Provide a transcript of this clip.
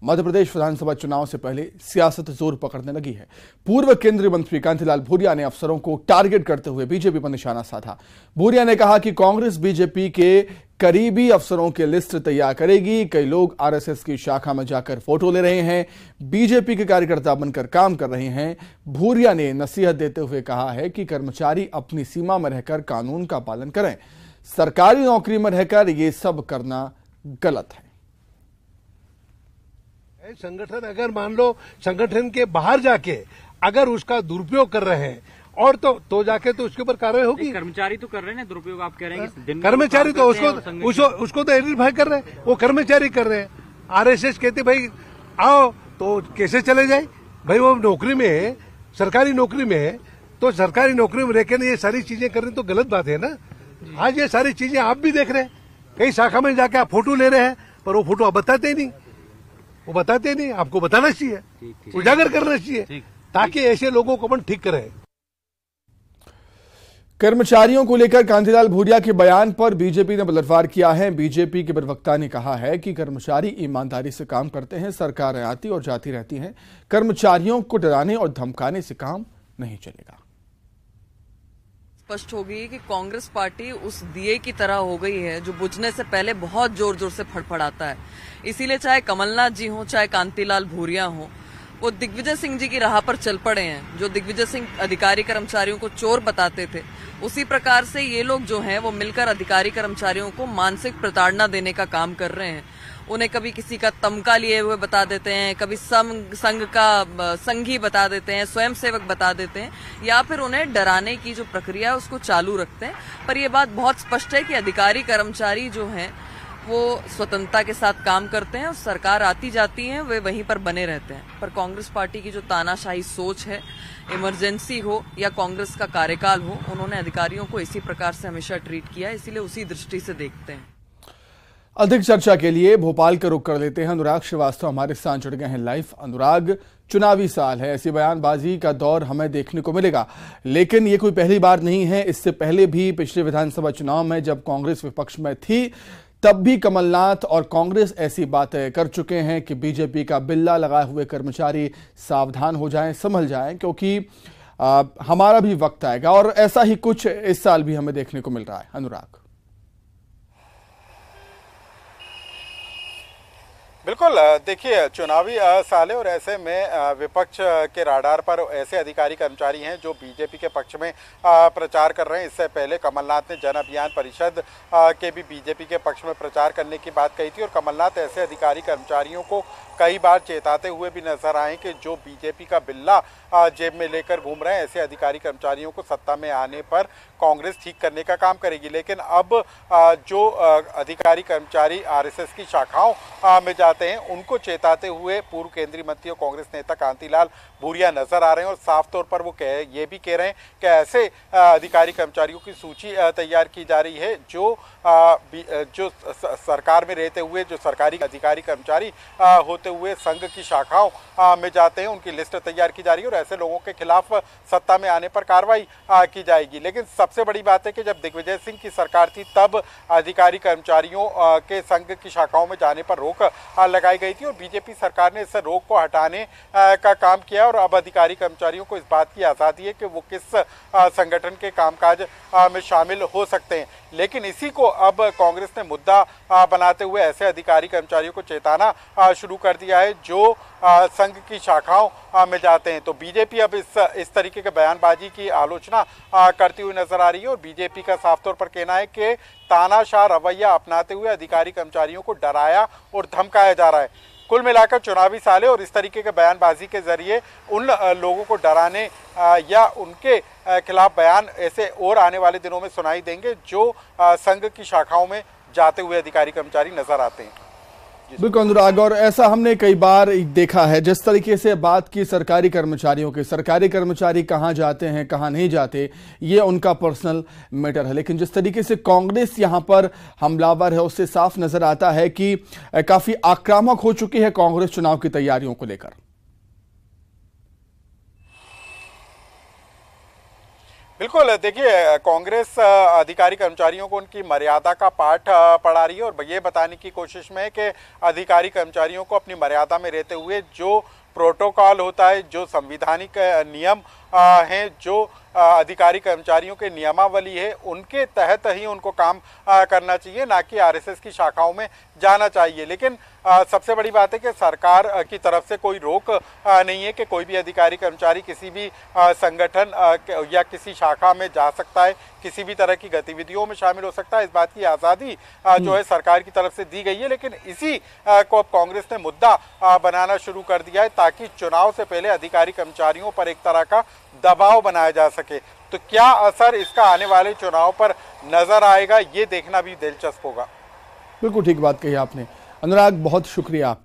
मध्य प्रदेश विधानसभा चुनाव से पहले सियासत जोर पकड़ने लगी है। पूर्व केंद्रीय मंत्री कांतिलाल भूरिया ने अफसरों को टारगेट करते हुए बीजेपी पर निशाना साधा। भूरिया ने कहा कि कांग्रेस बीजेपी के करीबी अफसरों की लिस्ट तैयार करेगी। कई लोग आरएसएस की शाखा में जाकर फोटो ले रहे हैं, बीजेपी के कार्यकर्ता बनकर काम कर रहे हैं। भूरिया ने नसीहत देते हुए कहा है कि कर्मचारी अपनी सीमा में रहकर कानून का पालन करें। सरकारी नौकरी में रहकर ये सब करना गलत है। संगठन अगर मान लो संगठन के बाहर जाके अगर उसका दुरुपयोग कर रहे हैं और तो जाके तो उसके ऊपर कार्रवाई होगी। कर्मचारी तो कर रहे हैं दुरुपयोग, आप कह रहे हैं कि कर्मचारी तो उसको तो आइडेंटिफाई कर रहे हैं, वो कर्मचारी कर रहे हैं। आरएसएस कहते भाई आओ तो कैसे चले जाए भाई, वो नौकरी में है, सरकारी नौकरी में है, तो सरकारी नौकरी में रहकर ये सारी चीजें कर रहे तो गलत बात है ना। आज ये सारी चीजें आप भी देख रहे हैं, कई शाखा में जाके आप फोटो ले रहे हैं, पर वो फोटो आप बताते नहीं, वो बताते नहीं, आपको बताना चाहिए, उजागर करना चाहिए, ताकि ऐसे लोगों को अपन ठीक करें। कर्मचारियों को लेकर कांतिलाल भूरिया के बयान पर बीजेपी ने पलटवार किया है। बीजेपी के प्रवक्ता ने कहा है कि कर्मचारी ईमानदारी से काम करते हैं, सरकारें आती और जाती रहती हैं, कर्मचारियों को डराने और धमकाने से काम नहीं चलेगा। स्पष्ट हो गई कि कांग्रेस पार्टी उस दिए की तरह हो गई है जो बुझने से पहले बहुत जोर जोर से फड़फड़ाता है। इसीलिए चाहे कमलनाथ जी हो, चाहे कांतिलाल भूरिया हो, वो दिग्विजय सिंह जी की राह पर चल पड़े हैं। जो दिग्विजय सिंह अधिकारी कर्मचारियों को चोर बताते थे, उसी प्रकार से ये लोग जो हैं वो मिलकर अधिकारी कर्मचारियों को मानसिक प्रताड़ना देने का काम कर रहे हैं। उन्हें कभी किसी का तमका लिए हुए बता देते हैं, कभी संघ का संघी बता देते हैं, स्वयंसेवक बता देते हैं, या फिर उन्हें डराने की जो प्रक्रिया है उसको चालू रखते हैं। पर यह बात बहुत स्पष्ट है कि अधिकारी कर्मचारी जो हैं वो स्वतंत्रता के साथ काम करते हैं और सरकार आती जाती है वे वहीं पर बने रहते हैं। पर कांग्रेस पार्टी की जो तानाशाही सोच है, इमरजेंसी हो या कांग्रेस का कार्यकाल हो, उन्होंने अधिकारियों को इसी प्रकार से हमेशा ट्रीट किया है, इसीलिए उसी दृष्टि से देखते हैं। अधिक चर्चा के लिए भोपाल का रुख कर लेते हैं। अनुराग श्रीवास्तव हमारे साथ जुड़ गए हैं लाइव। अनुराग, चुनावी साल है, ऐसी बयानबाजी का दौर हमें देखने को मिलेगा, लेकिन ये कोई पहली बार नहीं है। इससे पहले भी पिछले विधानसभा चुनाव में जब कांग्रेस विपक्ष में थी, तब भी कमलनाथ और कांग्रेस ऐसी बातें कर चुके हैं कि बीजेपी का बिल्ला लगाए हुए कर्मचारी सावधान हो जाएं, संभल जाएं, क्योंकि हमारा भी वक्त आएगा। और ऐसा ही कुछ इस साल भी हमें देखने को मिल रहा है। अनुराग, बिल्कुल, देखिए चुनावी साल है और ऐसे में विपक्ष के राडार पर ऐसे अधिकारी कर्मचारी हैं जो बीजेपी के पक्ष में प्रचार कर रहे हैं। इससे पहले कमलनाथ ने जन अभियान परिषद के भी बीजेपी के पक्ष में प्रचार करने की बात कही थी और कमलनाथ ऐसे अधिकारी कर्मचारियों को कई बार चेताते हुए भी नजर आए कि जो बीजेपी का बिल्ला जेब में लेकर घूम रहे हैं, ऐसे अधिकारी कर्मचारियों को सत्ता में आने पर कांग्रेस ठीक करने का काम करेगी। लेकिन अब जो अधिकारी कर्मचारी आरएसएस की शाखाओं में जाते हैं, उनको चेताते हुए पूर्व केंद्रीय मंत्री और कांग्रेस नेता कांतिलाल भूरिया नजर आ रहे हैं और साफ तौर पर वो ये भी कह रहे हैं कि ऐसे अधिकारी कर्मचारियों की सूची तैयार की जा रही है जो सरकार में रहते हुए, जो सरकारी अधिकारी कर्मचारी होते हुए संघ की शाखाओं में जाते हैं, उनकी लिस्ट तैयार की जा रही है और ऐसे लोगों के खिलाफ सत्ता में आने पर कार्रवाई की जाएगी। लेकिन सबसे बड़ी बात है कि जब दिग्विजय सिंह की सरकार थी तब अधिकारी कर्मचारियों के संघ की शाखाओं में जाने पर रोक लगाई गई थी और बीजेपी सरकार ने इस रोक को हटाने का काम किया और अब अधिकारी कर्मचारियों को इस बात की आज़ादी है कि वो किस संगठन के कामकाज में शामिल हो सकते हैं। लेकिन इसी को अब कांग्रेस ने मुद्दा बनाते हुए ऐसे अधिकारी कर्मचारियों को चेताना शुरू कर दिया है जो संघ की शाखाओं में जाते हैं। तो बीजेपी अब इस तरीके के बयानबाजी की आलोचना करती हुई नजर आ रही है और बीजेपी का साफ तौर पर कहना है कि तानाशाह रवैया अपनाते हुए अधिकारी कर्मचारियों को डराया और धमकाया जा रहा है। कुल मिलाकर चुनावी साल है और इस तरीके के बयानबाजी के जरिए उन लोगों को डराने या उनके खिलाफ बयान ऐसे और आने वाले दिनों में सुनाई देंगे जो संघ की शाखाओं में जाते हुए अधिकारी कर्मचारी नजर आते हैं। बिल्कुल अनुराग, और ऐसा हमने कई बार देखा है। जिस तरीके से बात की सरकारी कर्मचारियों के, सरकारी कर्मचारी कहां जाते हैं कहां नहीं जाते ये उनका पर्सनल मैटर है, लेकिन जिस तरीके से कांग्रेस यहां पर हमलावर है उससे साफ नजर आता है कि काफी आक्रामक हो चुकी है कांग्रेस चुनाव की तैयारियों को लेकर। बिल्कुल, देखिए कांग्रेस अधिकारी कर्मचारियों को उनकी मर्यादा का पाठ पढ़ा रही है और ये बताने की कोशिश में है कि अधिकारी कर्मचारियों को अपनी मर्यादा में रहते हुए जो प्रोटोकॉल होता है, जो संवैधानिक नियम हैं, जो अधिकारी कर्मचारियों के नियमावली है, उनके तहत ही उनको काम करना चाहिए, ना कि आरएसएस की शाखाओं में जाना चाहिए। लेकिन सबसे बड़ी बात है कि सरकार की तरफ से कोई रोक नहीं है कि कोई भी अधिकारी कर्मचारी किसी भी संगठन या किसी शाखा में जा सकता है, किसी भी तरह की गतिविधियों में शामिल हो सकता है। इस बात की आज़ादी जो है सरकार की तरफ से दी गई है। लेकिन इसी को अब कांग्रेस ने मुद्दा बनाना शुरू कर दिया है ताकि चुनाव से पहले अधिकारी कर्मचारियों पर एक तरह का दबाव बनाया जा सके। तो क्या असर इसका आने वाले चुनाव पर नजर आएगा, ये देखना भी दिलचस्प होगा। बिल्कुल ठीक बात कही आपने अनुराग, बहुत शुक्रिया।